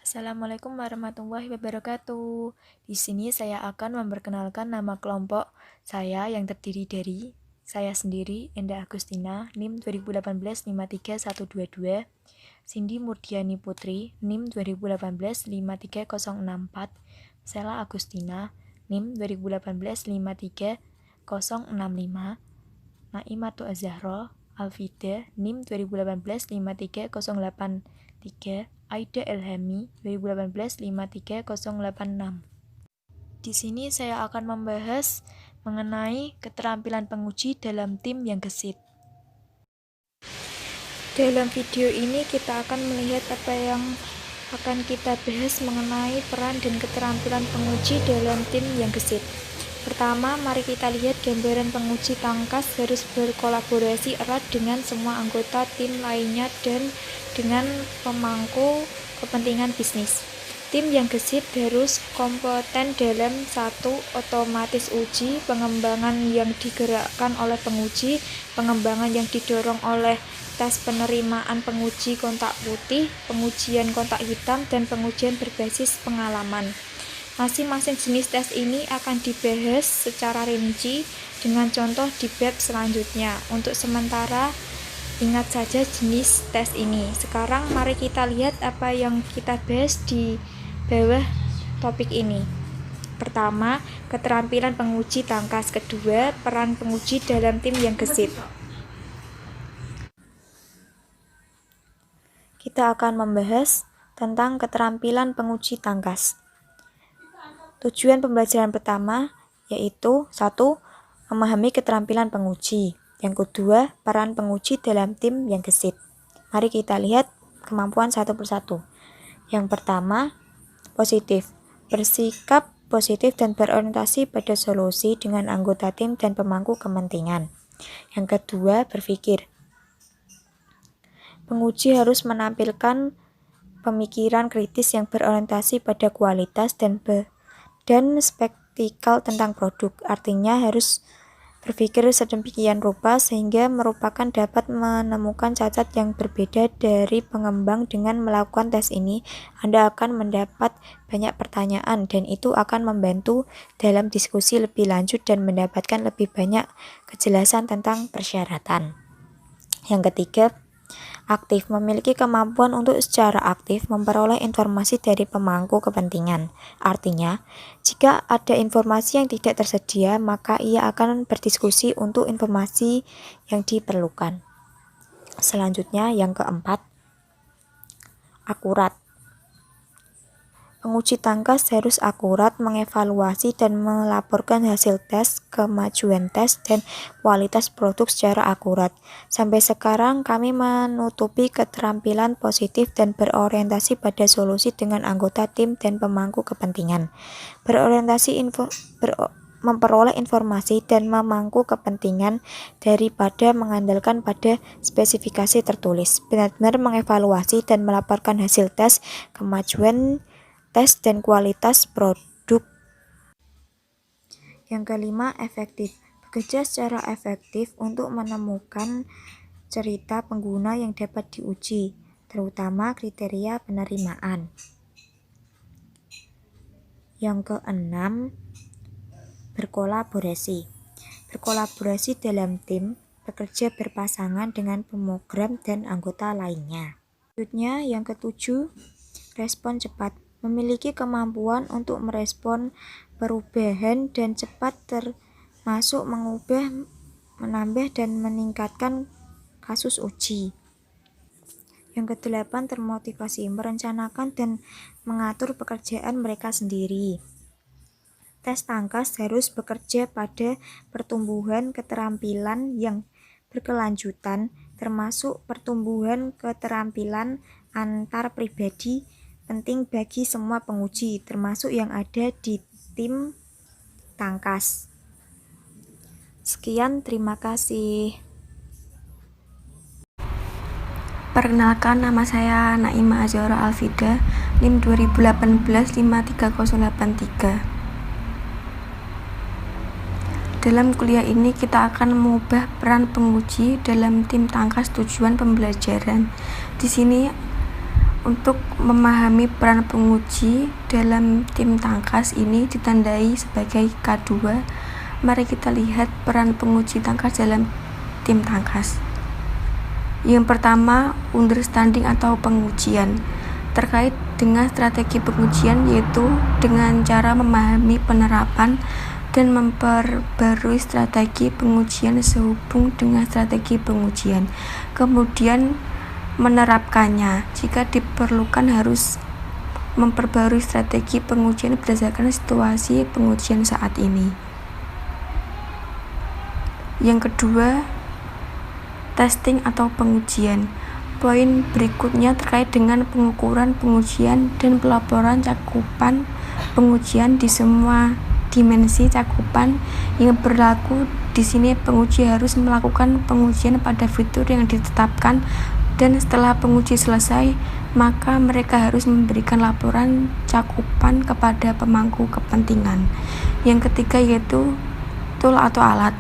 Assalamualaikum warahmatullahi wabarakatuh. Di sini saya akan memperkenalkan nama kelompok saya yang terdiri dari saya sendiri, Enda Agustina, NIM 2018-53122, Cindy Murdiani Putri, NIM 2018-53064, Sela Agustina, NIM 2018-53065, Naimatu Azahra Alfida, NIM 2018-53083, Aida Elhami 2018-53086. Di sini saya akan membahas mengenai keterampilan penguji dalam tim yang gesit. Dalam video ini kita akan melihat apa yang akan kita bahas mengenai peran dan keterampilan penguji dalam tim yang gesit. Pertama, mari kita lihat gambaran penguji tangkas harus berkolaborasi erat dengan semua anggota tim lainnya dan dengan pemangku kepentingan bisnis. Tim yang gesit harus kompeten dalam satu, otomatis uji, pengembangan yang digerakkan oleh penguji, pengembangan yang didorong oleh tes penerimaan penguji kontak putih, pengujian kontak hitam, dan pengujian berbasis pengalaman. Masing-masing jenis tes ini akan dibahas secara rinci dengan contoh di bab selanjutnya. Untuk sementara, ingat saja jenis tes ini. Sekarang mari kita lihat apa yang kita bahas di bawah topik ini. Pertama, keterampilan penguji tangkas. Kedua, peran penguji dalam tim yang gesit. Kita akan membahas tentang keterampilan penguji tangkas. Tujuan pembelajaran pertama yaitu 1. Memahami keterampilan penguji. Yang kedua, peran penguji dalam tim yang gesit. Mari kita lihat kemampuan satu persatu. Yang pertama, positif. Bersikap positif dan berorientasi pada solusi dengan anggota tim dan pemangku kepentingan. Yang kedua, berpikir. Penguji harus menampilkan pemikiran kritis yang berorientasi pada kualitas dan spektikal tentang produk. Artinya harus berpikir sedemikian rupa sehingga merupakan dapat menemukan cacat yang berbeda dari pengembang. Dengan melakukan tes ini, Anda akan mendapat banyak pertanyaan dan itu akan membantu dalam diskusi lebih lanjut dan mendapatkan lebih banyak kejelasan tentang persyaratan. Yang ketiga, aktif. Memiliki kemampuan untuk secara aktif memperoleh informasi dari pemangku kepentingan. Artinya, jika ada informasi yang tidak tersedia, maka ia akan berdiskusi untuk informasi yang diperlukan. Selanjutnya, yang keempat, akurat. Penguji tangkas harus akurat mengevaluasi dan melaporkan hasil tes, kemajuan tes, dan kualitas produk secara akurat. Sampai sekarang kami menutupi keterampilan positif dan berorientasi pada solusi dengan anggota tim dan pemangku kepentingan. Memperoleh informasi dan memangku kepentingan daripada mengandalkan pada spesifikasi tertulis. Benar-benar mengevaluasi dan melaporkan hasil tes, kemajuan tes, dan kualitas produk. Yang kelima, efektif. Bekerja secara efektif untuk menemukan cerita pengguna yang dapat diuji, terutama kriteria penerimaan. Yang keenam, berkolaborasi. Berkolaborasi dalam tim, bekerja berpasangan dengan program dan anggota lainnya. Selanjutnya, yang ketujuh, respon cepat. Memiliki kemampuan untuk merespon perubahan dan cepat, termasuk mengubah, menambah, dan meningkatkan kasus uji. Yang kedelapan, termotivasi. Merencanakan dan mengatur pekerjaan mereka sendiri. Tes tangkas harus bekerja pada pertumbuhan keterampilan yang berkelanjutan, termasuk pertumbuhan keterampilan antar pribadi, penting bagi semua penguji, termasuk yang ada di tim tangkas. Sekian, terima kasih. Perkenalkan, nama saya Naima Azahra Alfida, NIM 2018-53083. Dalam kuliah ini kita akan mengubah peran penguji dalam tim tangkas. Tujuan pembelajaran di sini Untuk memahami peran penguji dalam tim tangkas ini ditandai sebagai K2. Mari kita lihat peran penguji tangkas dalam tim tangkas. Yang pertama, understanding atau pengujian. Terkait dengan strategi pengujian, yaitu dengan cara memahami penerapan dan memperbarui strategi pengujian sehubung dengan strategi pengujian. Kemudian menerapkannya. Jika diperlukan harus memperbarui strategi pengujian berdasarkan situasi pengujian saat ini. Yang kedua, testing atau pengujian. Poin berikutnya terkait dengan pengukuran pengujian dan pelaporan cakupan pengujian di semua dimensi cakupan yang berlaku. Di sini penguji harus melakukan pengujian pada fitur yang ditetapkan, dan setelah penguji selesai, maka mereka harus memberikan laporan cakupan kepada pemangku kepentingan. Yang ketiga yaitu tool atau alat.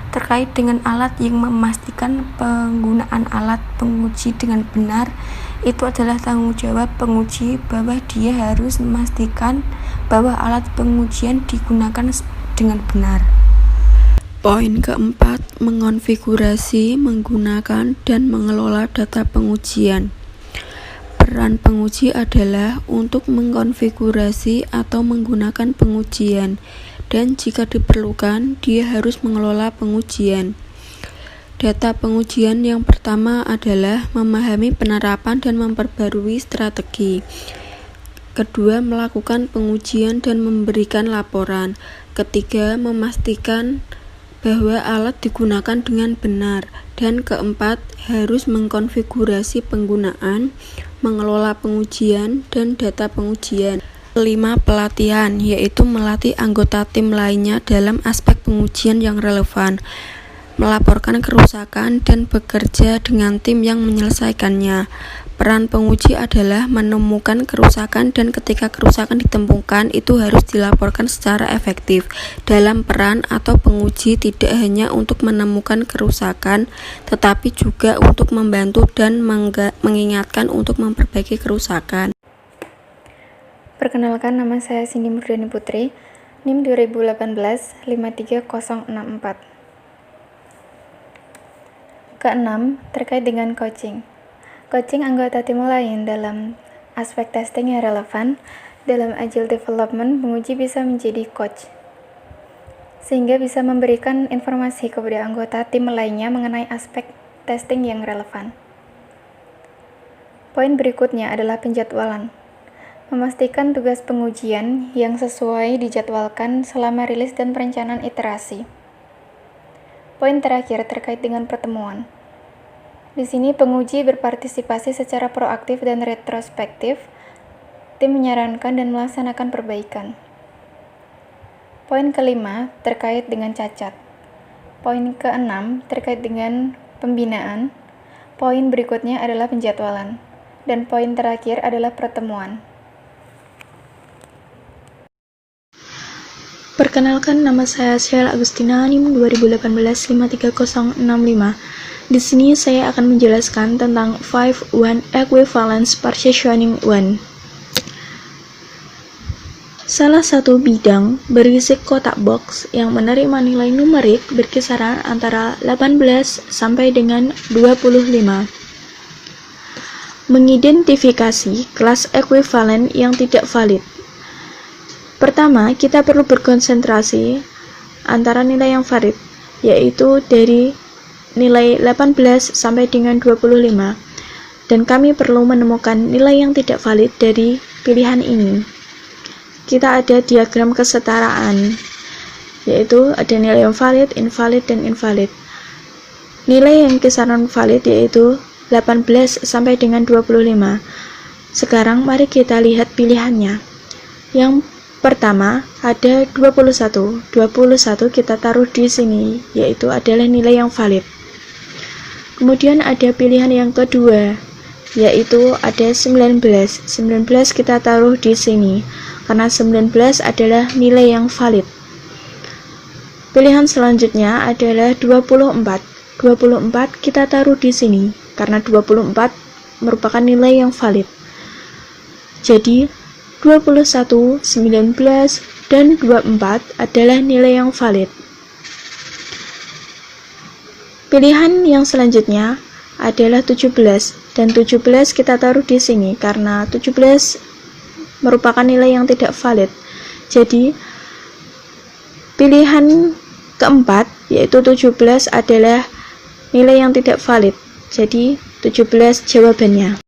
Terkait dengan alat yang memastikan penggunaan alat penguji dengan benar, itu adalah tanggung jawab penguji bahwa dia harus memastikan bahwa alat pengujian digunakan dengan benar. Poin keempat, mengonfigurasi, menggunakan, dan mengelola data pengujian. Peran penguji adalah untuk mengkonfigurasi atau menggunakan pengujian, dan jika diperlukan, dia harus mengelola pengujian. Data pengujian yang pertama adalah memahami penerapan dan memperbarui strategi. Kedua, melakukan pengujian dan memberikan laporan. Ketiga, memastikan bahwa alat digunakan dengan benar. Dan keempat, harus mengkonfigurasi penggunaan, mengelola pengujian, dan data pengujian. Kelima, pelatihan, yaitu melatih anggota tim lainnya dalam aspek pengujian yang relevan, melaporkan kerusakan, dan bekerja dengan tim yang menyelesaikannya. Peran penguji adalah menemukan kerusakan, dan ketika kerusakan ditemukan, itu harus dilaporkan secara efektif. Dalam peran atau penguji tidak hanya untuk menemukan kerusakan, tetapi juga untuk membantu dan mengingatkan untuk memperbaiki kerusakan. Perkenalkan, nama saya Cindy Murdani Putri, NIM 2018 53064. Keenam, terkait dengan coaching. Coaching anggota tim lain dalam aspek testing yang relevan. Dalam Agile Development, penguji bisa menjadi coach, sehingga bisa memberikan informasi kepada anggota tim lainnya mengenai aspek testing yang relevan. Poin berikutnya adalah penjadwalan. Memastikan tugas pengujian yang sesuai dijadwalkan selama rilis dan perencanaan iterasi. Poin terakhir terkait dengan pertemuan. Di sini penguji berpartisipasi secara proaktif dan retrospektif. Tim menyarankan dan melaksanakan perbaikan. Poin kelima terkait dengan cacat. Poin keenam terkait dengan pembinaan. Poin berikutnya adalah penjadwalan. Dan poin terakhir adalah pertemuan. Perkenalkan, nama saya Sheila Agustina, NIM 2018 53065. Di sini saya akan menjelaskan tentang 5-1 Equivalence Partitioning 1. Salah satu bidang berisi kotak box yang menerima nilai numerik berkisaran antara 18 sampai dengan 25. Mengidentifikasi kelas ekuivalen yang tidak valid. Pertama, kita perlu berkonsentrasi antara nilai yang valid, yaitu dari nilai 18 sampai dengan 25, dan kami perlu menemukan nilai yang tidak valid dari pilihan ini. Kita ada diagram kesetaraan, yaitu ada nilai yang valid, invalid, dan invalid. Nilai yang kisaran valid yaitu 18 sampai dengan 25. Sekarang mari kita lihat pilihannya. Yang pertama ada 21. 21 kita taruh di sini, yaitu adalah nilai yang valid. Kemudian ada pilihan yang kedua, yaitu ada 19. 19 kita taruh di sini, karena 19 adalah nilai yang valid. Pilihan selanjutnya adalah 24. 24 kita taruh di sini, karena 24 merupakan nilai yang valid. Jadi 21, 19, dan 24 adalah nilai yang valid. Pilihan yang selanjutnya adalah 17, dan 17 kita taruh di sini karena 17 merupakan nilai yang tidak valid. Jadi pilihan keempat yaitu 17 adalah nilai yang tidak valid. Jadi 17 jawabannya.